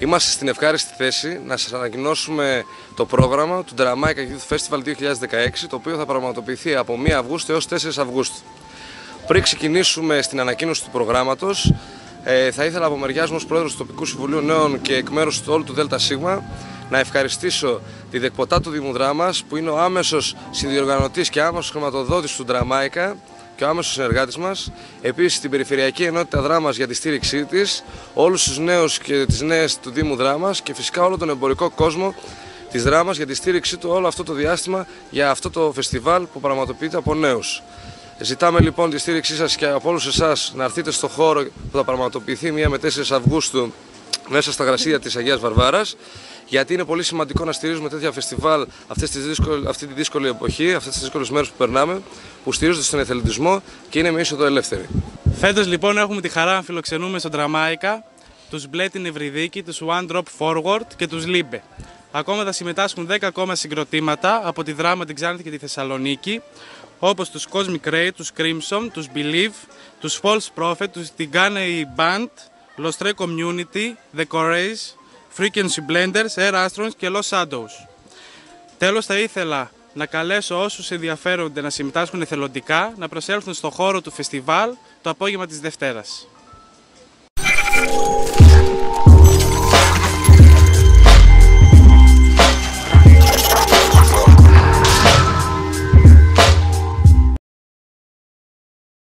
Είμαστε στην ευχάριστη θέση να σας ανακοινώσουμε το πρόγραμμα του Jamaica Youth Festival 2016, το οποίο θα πραγματοποιηθεί από 1 Αυγούστου έως 4 Αυγούστου. Πριν ξεκινήσουμε στην ανακοίνωση του προγράμματος, θα ήθελα από μεριάς μου ως πρόεδρος του Τοπικού Συμβουλίου Νέων και εκ μέρους όλου του ΔΣ να ευχαριστήσω τη ΔΕΚΠΟΤΑ του Δήμου Δράμας, που είναι ο άμεσος συνδιοργανωτής και άμεσος χρηματοδότης του Jamaica και ο άμεσος συνεργάτης μας. Επίσης την Περιφερειακή Ενότητα Δράμας για τη στήριξή της, όλους τους νέους και τις νέες του Δήμου Δράμας και φυσικά όλο τον εμπορικό κόσμο της Δράμας για τη στήριξή του όλο αυτό το διάστημα για αυτό το φεστιβάλ που πραγματοποιείται από νέους. Ζητάμε λοιπόν τη στήριξή σας και από όλους εσάς να έρθετε στο χώρο που θα πραγματοποιηθεί 1 με 4 Αυγούστου μέσα στα γρασίδια της Αγίας Βαρβάρας, γιατί είναι πολύ σημαντικό να στηρίζουμε τέτοια φεστιβάλ αυτή τη δύσκολη εποχή, αυτές τις δύσκολες μέρες που περνάμε, που στηρίζονται στον εθελοντισμό και είναι με είσοδο ελεύθερη. Φέτος λοιπόν έχουμε τη χαρά να φιλοξενούμε στο Jamaica τους Μπλε την Ευρυδίκη, τους One Drop Forward και τους Λίμπε. Ακόμα θα συμμετάσχουν 10 ακόμα συγκροτήματα από τη Δράμα, την Ξάνθη και τη Θεσσαλονίκη, όπως τους Cosmic Ray, τους Crimson, τους Believe, τους False Prophet, τους Tigane Band, Los Tre Community, The Corrays, Frequency Blenders, Air Astrons και Los Shadows. Τέλος, θα ήθελα να καλέσω όσους ενδιαφέρονται να συμμετάσχουν εθελοντικά να προσέλθουν στο χώρο του φεστιβάλ το απόγευμα της Δευτέρας.